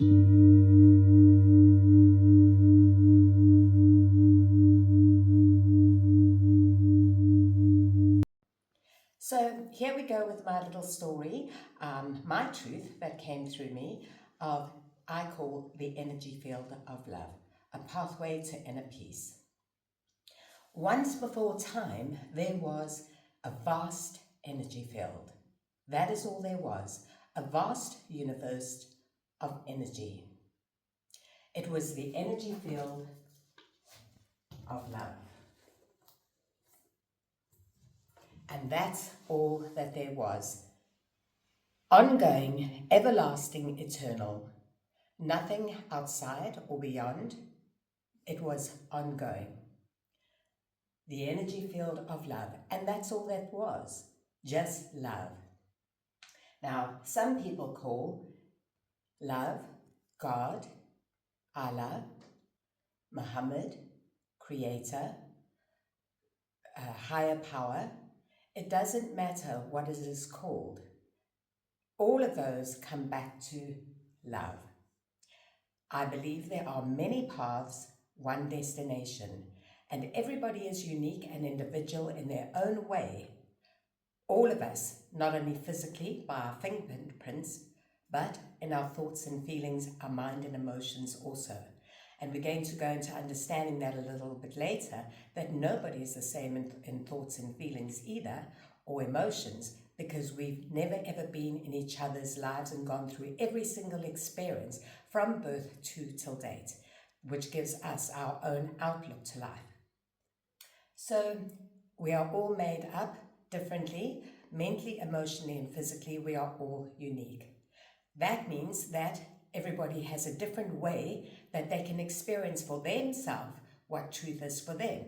So here we go with my little story, my truth that came through me of I call the energy field of love, a pathway to inner peace. Once before time, there was a vast energy field. That is all there was, a vast universe of energy. It was the energy field of love. And that's all that there was. Ongoing, everlasting, eternal. Nothing outside or beyond. It was ongoing. The energy field of love. And that's all that was. Just love. Now, some people call love God, Allah, Muhammad, Creator, higher power. It doesn't matter what it is called. All of those come back to love. I believe there are many paths, one destination, and everybody is unique and individual in their own way. All of us, not only physically by our fingerprints, but in our thoughts and feelings, our mind and emotions also. And we're going to go into understanding that a little bit later, that nobody is the same in thoughts and feelings either, or emotions, because we've never ever been in each other's lives and gone through every single experience from birth to till date, which gives us our own outlook to life. So we are all made up differently, mentally, emotionally, and physically. We are all unique. That means that everybody has a different way that they can experience for themselves what truth is for them.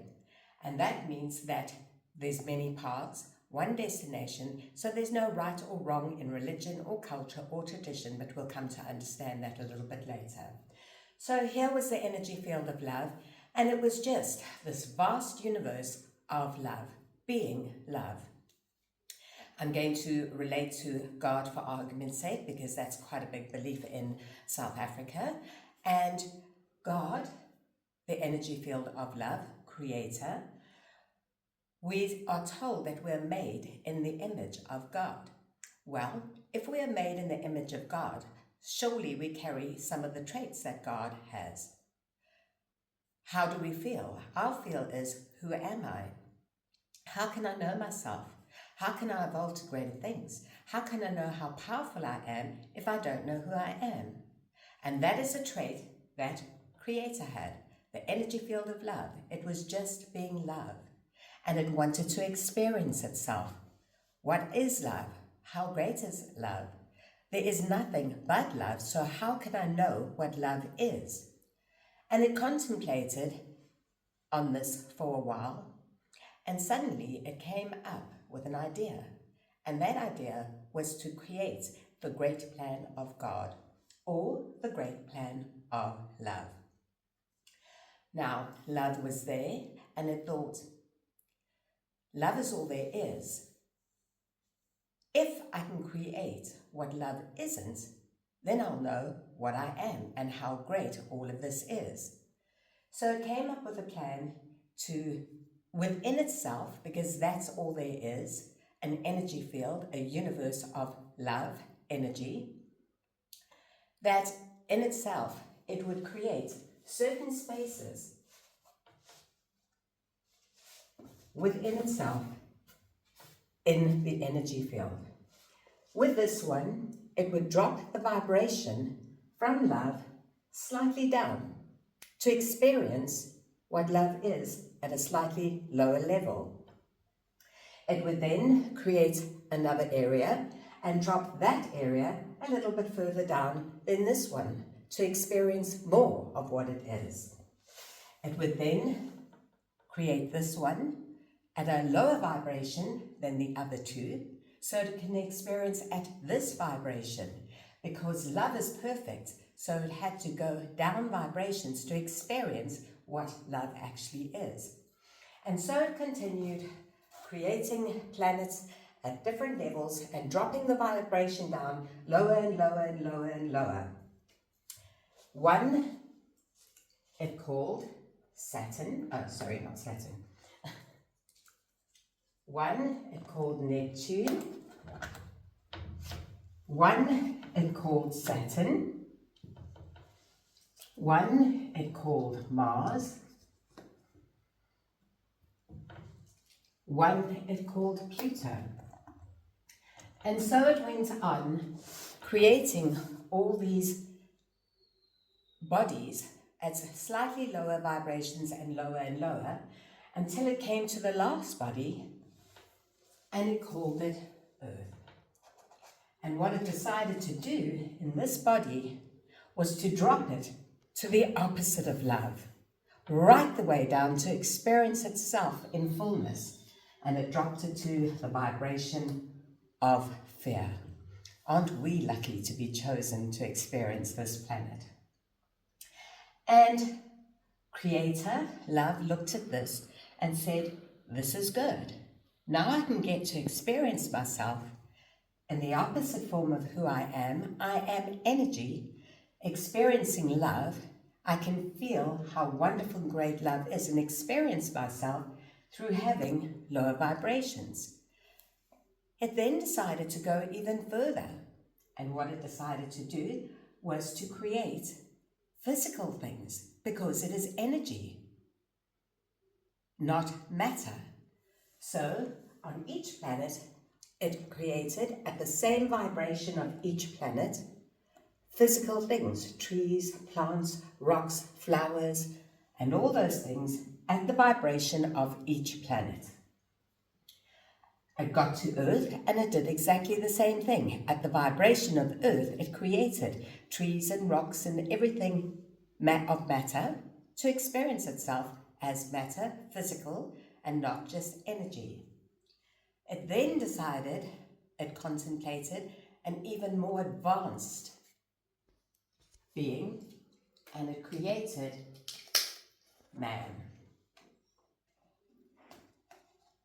And that means that there's many paths, one destination, so there's no right or wrong in religion or culture or tradition, but we'll come to understand that a little bit later. So here was the energy field of love, and it was just this vast universe of love, being love. I'm going to relate to God for argument's sake, because that's quite a big belief in South Africa. And God, the energy field of love, Creator, we are told that we're made in the image of God. Well, if we are made in the image of God, surely we carry some of the traits that God has. How do we feel? Our feel is, who am I? How can I know myself? How can I evolve to greater things? How can I know how powerful I am if I don't know who I am? And that is a trait that Creator had, the energy field of love. It was just being love. And it wanted to experience itself. What is love? How great is love? There is nothing but love, so how can I know what love is? And it contemplated on this for a while, and suddenly it came up with an idea. And that idea was to create the great plan of God, or the great plan of love. Now, love was there, and it thought, love is all there is. If I can create what love isn't, then I'll know what I am and how great all of this is. So it came up with a plan to, within itself, because that's all there is, an energy field, a universe of love, energy, that in itself, it would create certain spaces within itself in the energy field. With this one, it would drop the vibration from love slightly down to experience what love is at a slightly lower level. It would then create another area and drop that area a little bit further down than this one to experience more of what it is. It would then create this one at a lower vibration than the other two, so it can experience at this vibration, because love is perfect, so it had to go down vibrations to experience what love actually is. And so it continued creating planets at different levels and dropping the vibration down lower and lower and lower and lower. One it called Saturn. Oh, sorry, not Saturn. One it called Neptune. One it called Saturn. One it called Mars. One it called Pluto. And so it went on, creating all these bodies at slightly lower vibrations and lower, until it came to the last body, and it called it Earth. And what it decided to do in this body was to drop it to the opposite of love, right the way down to experience itself in fullness. And it dropped it to the vibration of fear. Aren't we lucky to be chosen to experience this planet? And Creator, love, looked at this and said, this is good. Now I can get to experience myself in the opposite form of who I am. I am energy, experiencing love. I can feel how wonderful and great love is and experience myself through having lower vibrations. It then decided to go even further. And what it decided to do was to create physical things, because it is energy, not matter. So on each planet, it created at the same vibration of each planet, physical things, trees, plants, rocks, flowers, and all those things at the vibration of each planet. It got to Earth and it did exactly the same thing. At the vibration of Earth, it created trees and rocks and everything of matter to experience itself as matter, physical, and not just energy. It then decided, it contemplated an even more advanced being, and it created man.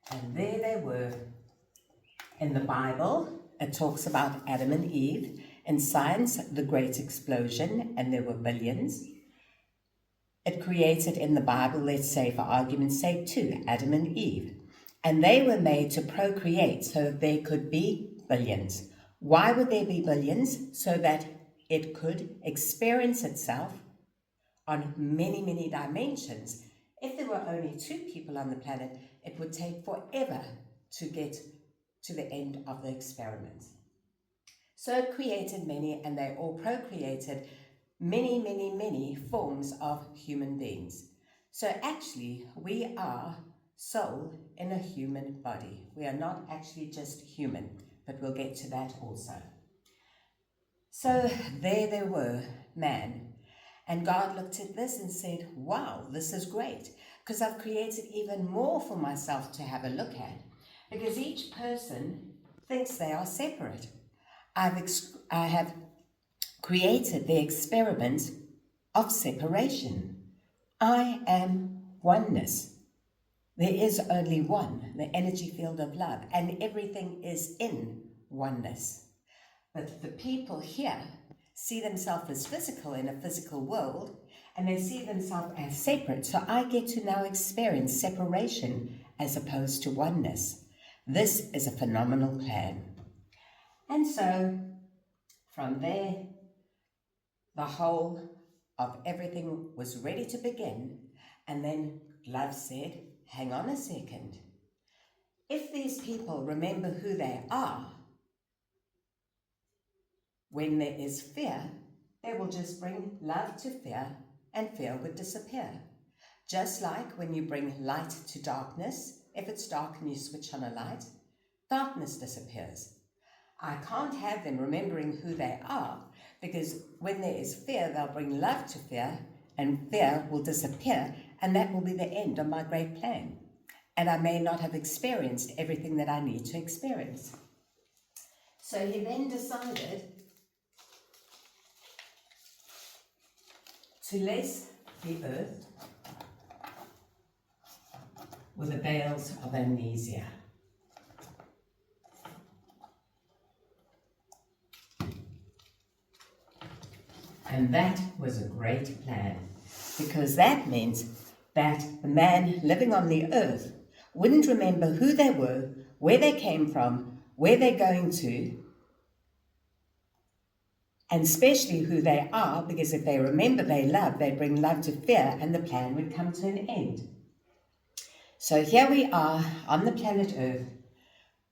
And there they were. In the Bible, it talks about Adam and Eve. In science, the great explosion, and there were billions. It created in the Bible, let's say for argument's sake, two, Adam and Eve. And they were made to procreate so that there could be billions. Why would there be billions? So that it could experience itself on many, many dimensions. If there were only two people on the planet, it would take forever to get to the end of the experiment. So it created many, and they all procreated many, many, many forms of human beings. So actually, we are soul in a human body. We are not actually just human, but we'll get to that also. So there they were, man. And God looked at this and said, wow, this is great, because I've created even more for myself to have a look at. Because each person thinks they are separate. I have created the experiment of separation. I am oneness. There is only one, the energy field of love, and everything is in oneness. But the people here see themselves as physical in a physical world, and they see themselves as separate. So I get to now experience separation as opposed to oneness. This is a phenomenal plan. And so, from there, the whole of everything was ready to begin. And then love said, hang on a second. If these people remember who they are, when there is fear, they will just bring love to fear, and fear would disappear. Just like when you bring light to darkness, if it's dark and you switch on a light, darkness disappears. I can't have them remembering who they are, because when there is fear, they'll bring love to fear, and fear will disappear, and that will be the end of my great plan. And I may not have experienced everything that I need to experience. So he then decided to lace the earth with the veils of amnesia. And that was a great plan, because that meant that the man living on the earth wouldn't remember who they were, where they came from, where they're going to, and especially who they are, because if they remember they love, they bring love to fear, and the plan would come to an end. So here we are on the planet Earth,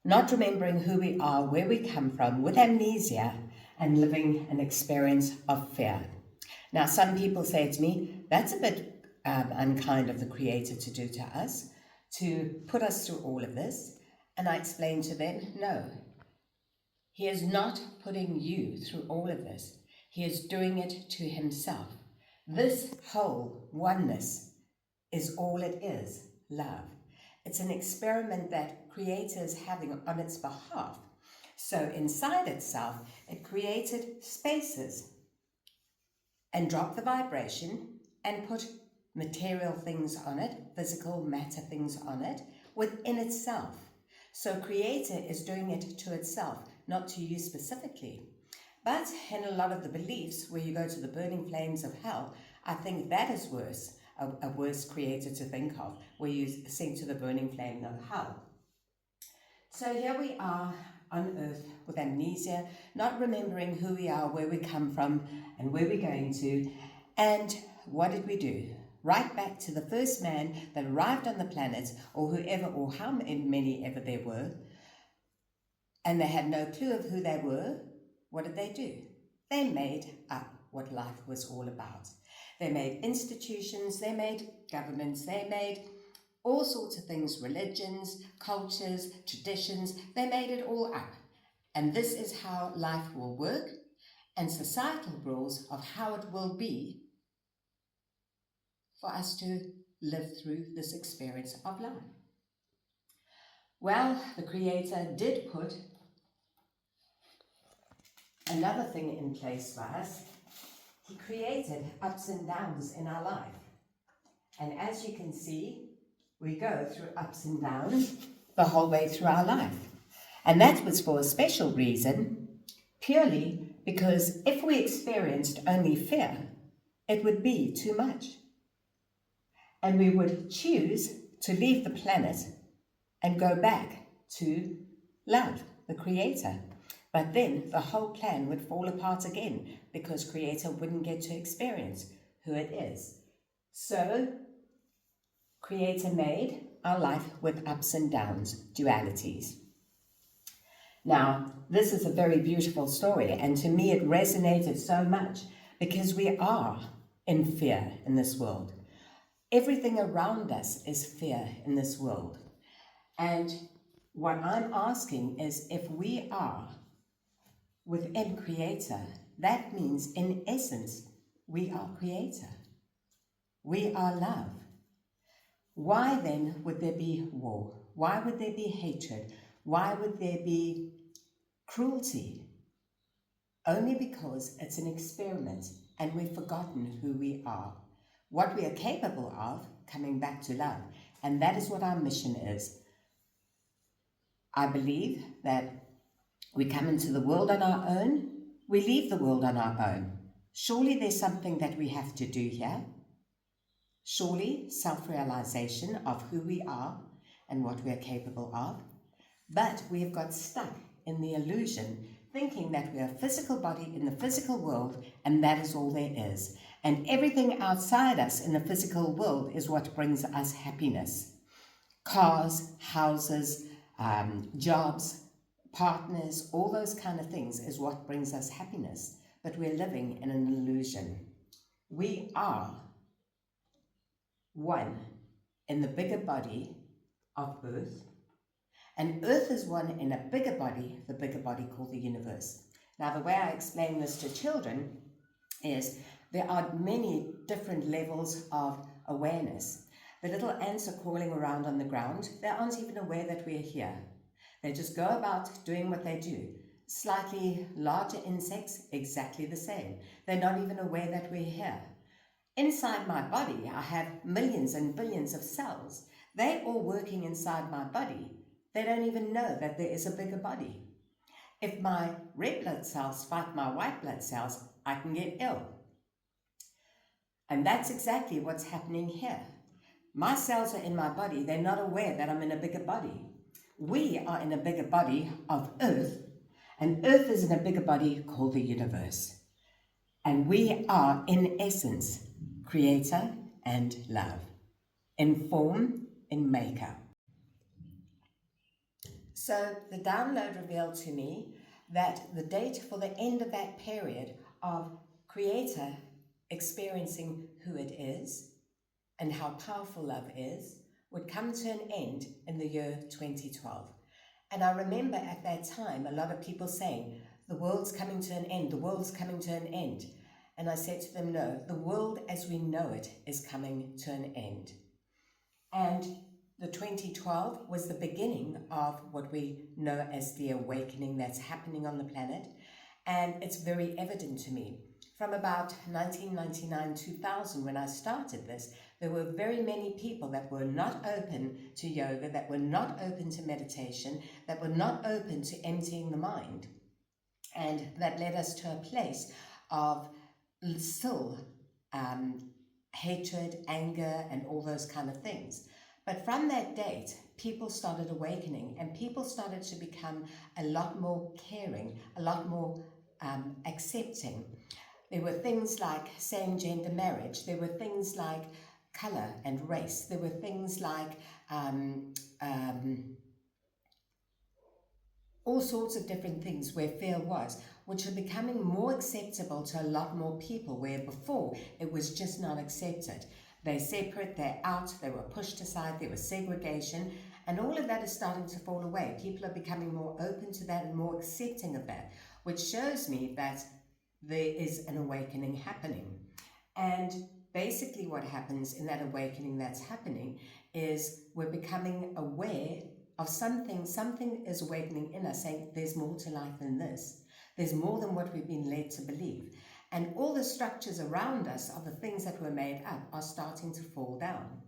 not remembering who we are, where we come from, with amnesia, and living an experience of fear. Now, some people say to me, that's a bit unkind of the Creator to do to us, to put us through all of this. And I explain to them, no, He is not putting you through all of this. He is doing it to Himself. This whole oneness is all it is, love. It's an experiment that Creator is having on its behalf. So inside itself, it created spaces and dropped the vibration and put material things on it, physical matter things on it, within itself. So Creator is doing it to itself, not to you specifically. But in a lot of the beliefs where you go to the burning flames of hell, I think that is worse, a worse Creator to think of, where you sink to the burning flame of hell. So here we are on earth with amnesia, not remembering who we are, where we come from, and where we're going to. And what did we do? Right back to the first man that arrived on the planet, or whoever, or how many ever there were, and they had no clue of who they were. What did they do? They made up what life was all about. They made institutions, they made governments, they made all sorts of things, religions, cultures, traditions. They made it all up. And this is how life will work, and societal rules of how it will be for us to live through this experience of life. Well, the Creator did put another thing in place for us. He created ups and downs in our life. And as you can see, we go through ups and downs the whole way through our life. And that was for a special reason, purely because if we experienced only fear, it would be too much. And we would choose to leave the planet and go back to love, the Creator. But then the whole plan would fall apart again because Creator wouldn't get to experience who it is. So Creator made our life with ups and downs, dualities. Now, this is a very beautiful story, and to me it resonated so much because we are in fear in this world. Everything around us is fear in this world. And what I'm asking is, if we are within Creator, that means in essence, we are Creator. We are love. Why then would there be war? Why would there be hatred? Why would there be cruelty? Only because it's an experiment and we've forgotten who we are, what we are capable of, coming back to love. And that is what our mission is. I believe that we come into the world on our own, we leave the world on our own. Surely there's something that we have to do here. Surely self-realization of who we are and what we are capable of. But we have got stuck in the illusion, thinking that we are a physical body in the physical world, and that is all there is. And everything outside us in the physical world is what brings us happiness. Cars, houses, jobs, partners, all those kind of things is what brings us happiness. But we're living in an illusion. We are one in the bigger body of Earth, and Earth is one in a bigger body, the bigger body called the universe. Now, the way I explain this to children is there are many different levels of awareness. The little ants are crawling around on the ground. They aren't even aware that we're here. They just go about doing what they do. Slightly larger insects, exactly the same. They're not even aware that we're here. Inside my body, I have millions and billions of cells. They're all working inside my body. They don't even know that there is a bigger body. If my red blood cells fight my white blood cells, I can get ill. And that's exactly what's happening here. My cells are in my body. They're not aware that I'm in a bigger body. We are in a bigger body of Earth, and Earth is in a bigger body called the universe. And we are, in essence, creator and love, in form, in maker. So the download revealed to me that the date for the end of that period of creator experiencing who it is and how powerful love is would come to an end in the year 2012. And I remember at that time a lot of people saying, the world's coming to an end, the world's coming to an end. And I said to them, no, the world as we know it is coming to an end. And the 2012 was the beginning of what we know as the awakening that's happening on the planet. And it's very evident to me. From about 1999-2000, when I started this, there were very many people that were not open to yoga, that were not open to meditation, that were not open to emptying the mind. And that led us to a place of still hatred, anger, and all those kind of things. But from that date, people started awakening, and people started to become a lot more caring, a lot more accepting. There were things like same-gender marriage. There were things like color and race. There were things like all sorts of different things where fear was, which are becoming more acceptable to a lot more people, where before it was just not accepted. They're separate, they're out, they were pushed aside, there was segregation, and all of that is starting to fall away. People are becoming more open to that and more accepting of that, which shows me that there is an awakening happening. And basically what happens in that awakening that's happening is we're becoming aware of something is awakening in us, saying there's more to life than this. There's more than what we've been led to believe. And all the structures around us of the things that were made up are starting to fall down.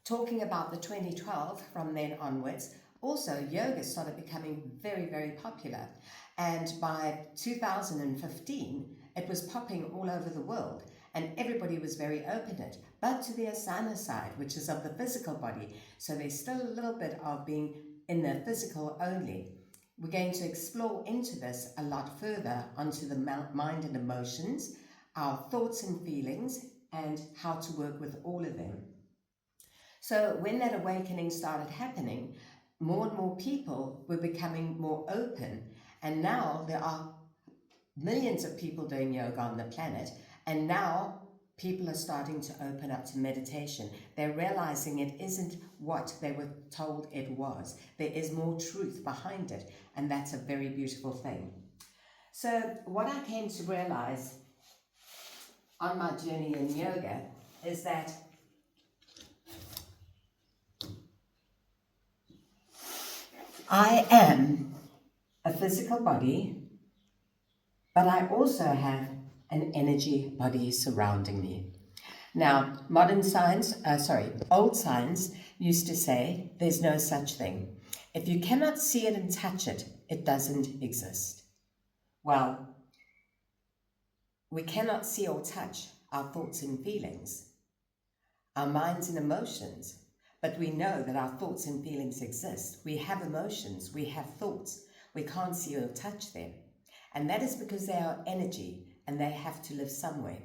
Talking about the 2012, from then onwards, also yoga started becoming very, very popular. And by 2015, it was popping all over the world. And everybody was very open to it, but to the asana side, which is of the physical body. So there's still a little bit of being in the physical only. We're going to explore into this a lot further onto the mind and emotions, our thoughts and feelings, and how to work with all of them. So when that awakening started happening, more and more people were becoming more open. And now there are millions of people doing yoga on the planet. And now people are starting to open up to meditation. They're realizing it isn't what they were told it was. There is more truth behind it, and that's a very beautiful thing. So what I came to realize on my journey in yoga is that I am a physical body, but I also have an energy body surrounding me. Now, old science used to say there's no such thing. If you cannot see it and touch it, it doesn't exist. Well, we cannot see or touch our thoughts and feelings, our minds and emotions, but we know that our thoughts and feelings exist. We have emotions, we have thoughts. We can't see or touch them. And that is because they are energy, and they have to live somewhere.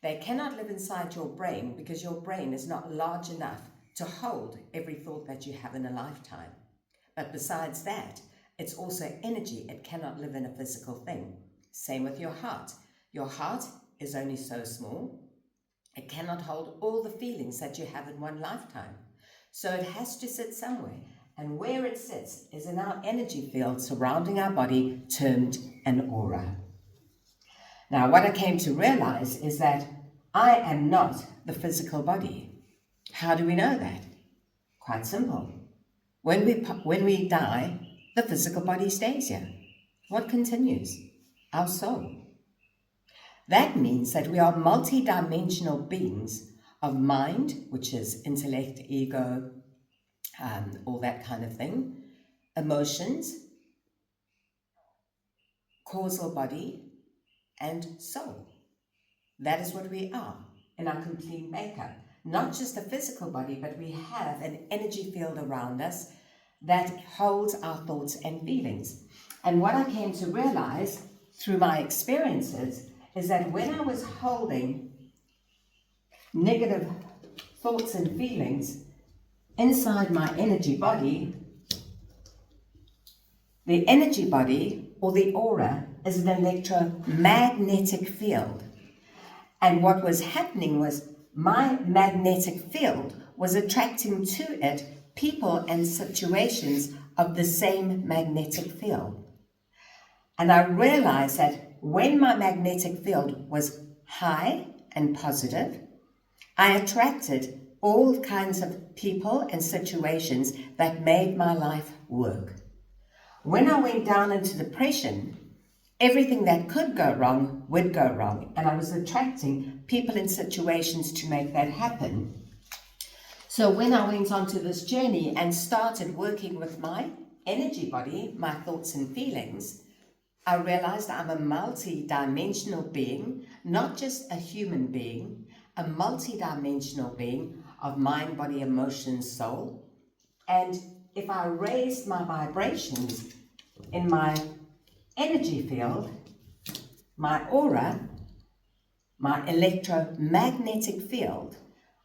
They cannot live inside your brain because your brain is not large enough to hold every thought that you have in a lifetime. But besides that, it's also energy. It cannot live in a physical thing. Same with your heart. Your heart is only so small. It cannot hold all the feelings that you have in one lifetime. So it has to sit somewhere. And where it sits is in our energy field surrounding our body, termed an aura. Now, what I came to realize is that I am not the physical body. How do we know that? Quite simple. When we die, the physical body stays here. What continues? Our soul. That means that we are multi-dimensional beings of mind, which is intellect, ego, all that kind of thing, emotions, causal body, and soul. That is what we are. in our complete makeup. Not just a physical body, but we have an energy field around us that holds our thoughts and feelings. And what I came to realize through my experiences is that when I was holding negative thoughts and feelings inside my energy body, the energy body, or the aura, is an electromagnetic field. And what was happening was my magnetic field was attracting to it people and situations of the same magnetic field. And I realized that when my magnetic field was high and positive, I attracted all kinds of people and situations that made my life work. When I went down into depression, everything that could go wrong would go wrong, and I was attracting people and situations to make that happen. So when I went onto this journey and started working with my energy body, my thoughts and feelings, I realized I'm a multi-dimensional being, not just a human being, a multi-dimensional being of mind, body, emotions, soul. And if I raised my vibrations in my energy field, my aura, my electromagnetic field,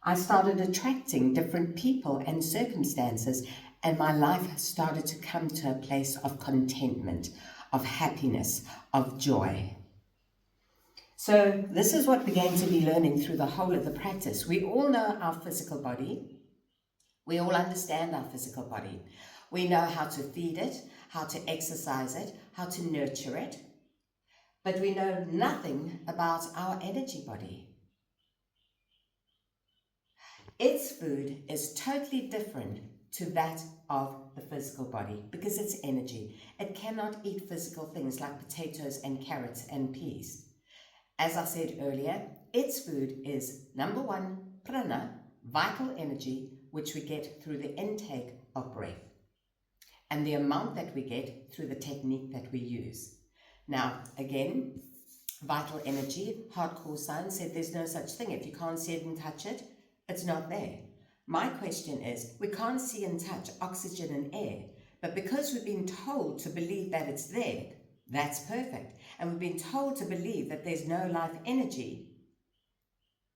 I started attracting different people and circumstances, and my life started to come to a place of contentment, of happiness, of joy. So this is what we're going to be learning through the whole of the practice. We all know our physical body. We all understand our physical body. We know how to feed it, how to exercise it, how to nurture it. But we know nothing about our energy body. Its food is totally different to that of the physical body because it's energy. It cannot eat physical things like potatoes and carrots and peas. As I said earlier, its food is number one, prana, vital energy, which we get through the intake of breath, and the amount that we get through the technique that we use. Now, again, vital energy, hardcore science said there's no such thing. If you can't see it and touch it, it's not there. My question is, we can't see and touch oxygen and air, but because we've been told to believe that it's there, that's perfect. And we've been told to believe that there's no life energy.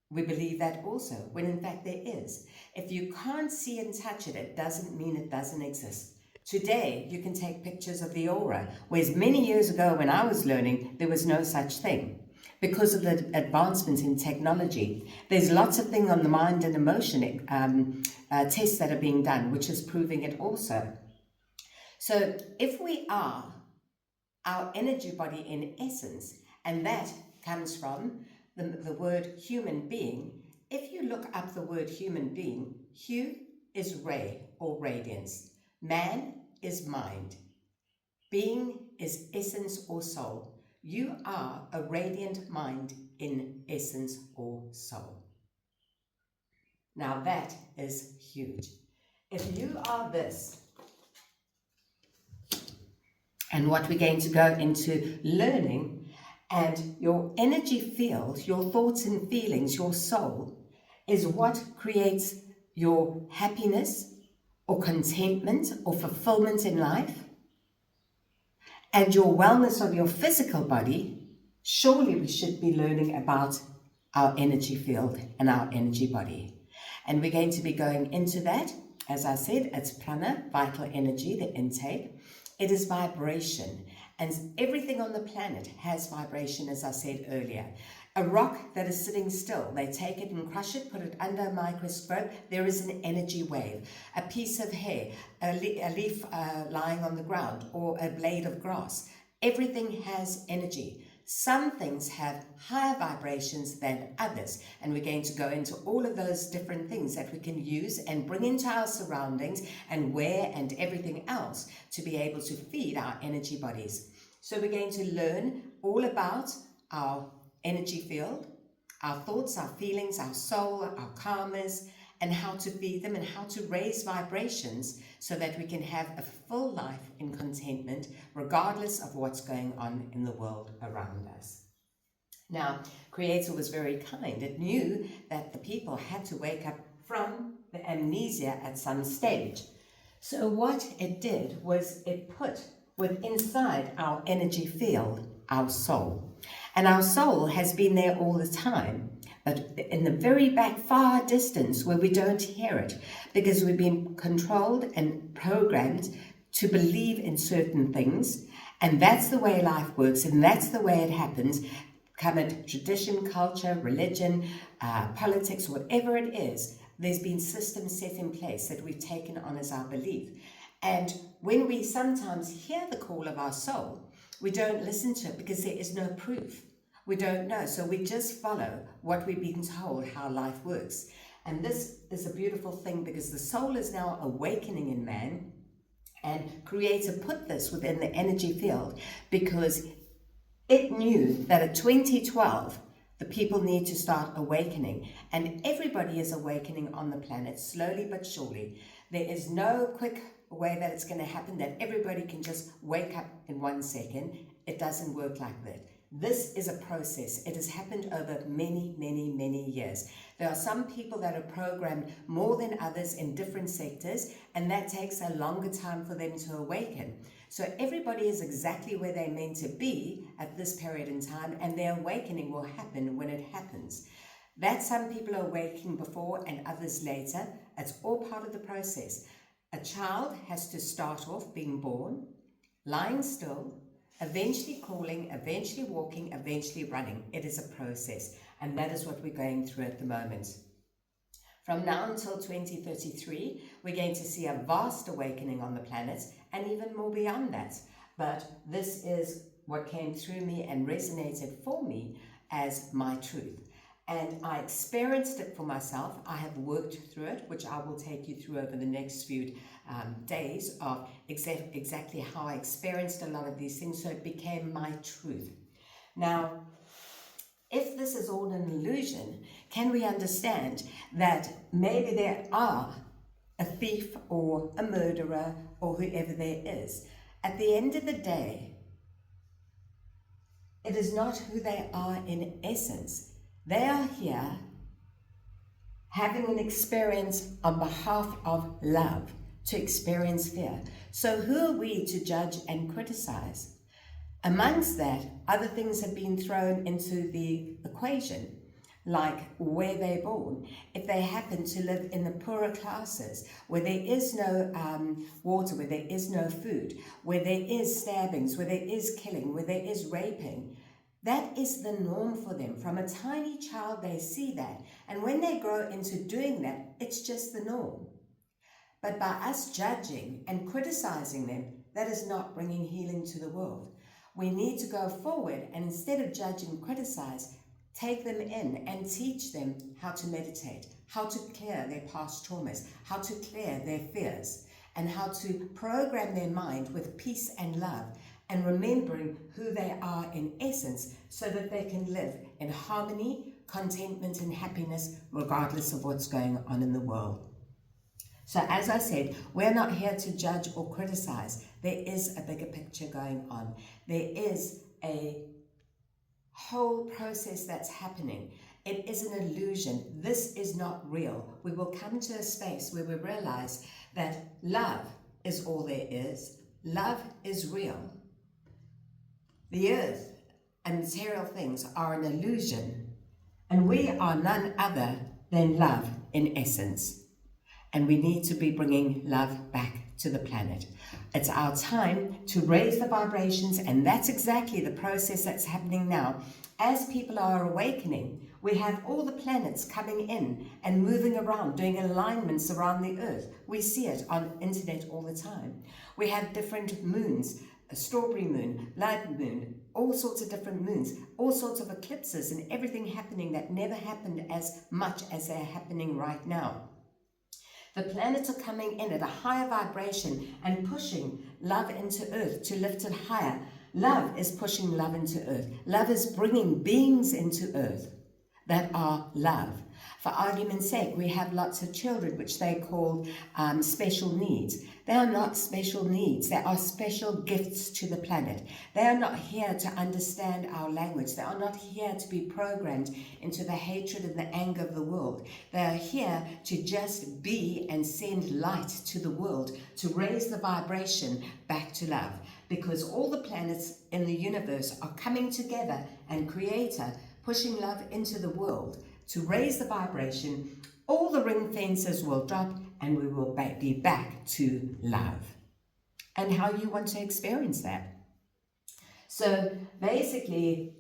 We believe that also, when in fact there is. If you can't see and touch it, it doesn't mean it doesn't exist. Today, you can take pictures of the aura, whereas many years ago when I was learning, there was no such thing. Because of the advancements in technology, there's lots of things on the mind and emotion tests that are being done, which is proving it also. So if we are our energy body in essence, and that comes from the word human being. If you look up the word human being, Hu is ray or radiance. Man is mind. Being is essence or soul. You are a radiant mind in essence or soul. Now that is huge. If you are this, and what we're going to go into learning, and your energy field, your thoughts and feelings, your soul, is what creates your happiness or contentment or fulfillment in life, and your wellness of your physical body. Surely we should be learning about our energy field and our energy body. And we're going to be going into that. As I said, it's prana, vital energy, the intake. It is vibration, and everything on the planet has vibration, as I said earlier. A rock that is sitting still, they take it and crush it, put it under a microscope, there is an energy wave. A piece of hair, a leaf lying on the ground, or a blade of grass. Everything has energy. Some things have higher vibrations than others, and we're going to go into all of those different things that we can use and bring into our surroundings and wear and everything else to be able to feed our energy bodies. So we're going to learn all about our energy field, our thoughts, our feelings, our soul, our karmas, and how to feed them and how to raise vibrations so that we can have a full life in contentment regardless of what's going on in the world around us. Now, Creator was very kind. It knew that the people had to wake up from the amnesia at some stage. So what it did was it put inside our energy field our soul. And our soul has been there all the time, but in the very back far distance where we don't hear it, because we've been controlled and programmed to believe in certain things. And that's the way life works, and that's the way it happens. Come it tradition, culture, religion, politics, whatever it is, there's been systems set in place that we've taken on as our belief. And when we sometimes hear the call of our soul, we don't listen to it because there is no proof. We don't know. So we just follow what we've been told how life works. And this is a beautiful thing because the soul is now awakening in man, and Creator put this within the energy field because it knew that at 2012, the people need to start awakening, and everybody is awakening on the planet, slowly but surely. There is no quick way that it's going to happen, that everybody can just wake up in 1 second. It doesn't work like that. This is a process. It has happened over many, many, many years. There are some people that are programmed more than others in different sectors, and that takes a longer time for them to awaken. So everybody is exactly where they're meant to be at this period in time, and their awakening will happen when it happens. That some people are awakening before and others later, it's all part of the process. A child has to start off being born, lying still, eventually crawling, eventually walking, eventually running. It is a process, and that is what we're going through at the moment. From now until 2033, we're going to see a vast awakening on the planet, and even more beyond that. But this is what came through me and resonated for me as my truth. And I experienced it for myself. I have worked through it, which I will take you through over the next few days of exactly how I experienced a lot of these things. So it became my truth. Now, if this is all an illusion, can we understand that maybe there are a thief or a murderer or whoever there is? At the end of the day, it is not who they are in essence. They are here having an experience on behalf of love, to experience fear. So who are we to judge and criticize? Amongst that, other things have been thrown into the equation, like where they're born. If they happen to live in the poorer classes, where there is no water, where there is no food, where there is stabbings, where there is killing, where there is raping, that is the norm for them. From a tiny child, they see that. And when they grow into doing that, it's just the norm. But by us judging and criticizing them, that is not bringing healing to the world. We need to go forward and instead of judge and criticize, take them in and teach them how to meditate, how to clear their past traumas, how to clear their fears, and how to program their mind with peace and love, and remembering who they are in essence so that they can live in harmony, contentment, and happiness regardless of what's going on in the world. So as I said, we're not here to judge or criticize. There is a bigger picture going on. There is a whole process that's happening. It is an illusion. This is not real. We will come to a space where we realize that love is all there is. Love is real. The earth and material things are an illusion, and we are none other than love in essence. And we need to be bringing love back to the planet. It's our time to raise the vibrations, and that's exactly the process that's happening now. As people are awakening, we have all the planets coming in and moving around, doing alignments around the earth. We see it on internet all the time. We have different moons, a strawberry moon, blood moon, all sorts of different moons, all sorts of eclipses, and everything happening that never happened as much as they're happening right now. The planets are coming in at a higher vibration and pushing love into earth to lift it higher. Love is pushing love into earth. Love is bringing beings into earth. that are love. For argument's sake, we have lots of children which they call special needs. They are not special needs. They are special gifts to the planet. They are not here to understand our language. They are not here to be programmed into the hatred and the anger of the world. They are here to just be and send light to the world, to raise the vibration back to love. Because all the planets in the universe are coming together and Creator pushing love into the world to raise the vibration. All the ring fences will drop and we will be back to love. And how you want to experience that. So basically,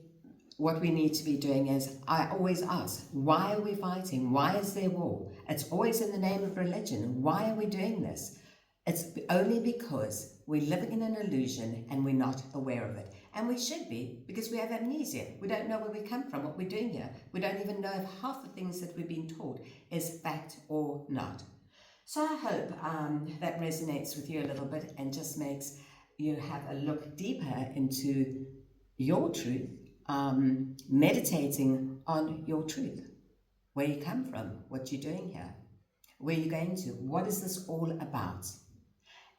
what we need to be doing is, I always ask, why are we fighting? Why is there war? It's always in the name of religion. Why are we doing this? It's only because we're living in an illusion and we're not aware of it. And we should be, because we have amnesia. We don't know where we come from, what we're doing here. We don't even know if half the things that we've been taught is fact or not. So I hope that resonates with you a little bit and just makes you have a look deeper into your truth, meditating on your truth, where you come from, what you're doing here, where you're going to, what is this all about?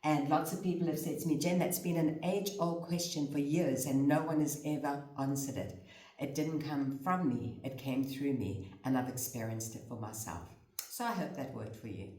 And lots of people have said to me, Jen, that's been an age-old question for years and no one has ever answered it. It didn't come from me, it came through me, and I've experienced it for myself. So I hope that worked for you.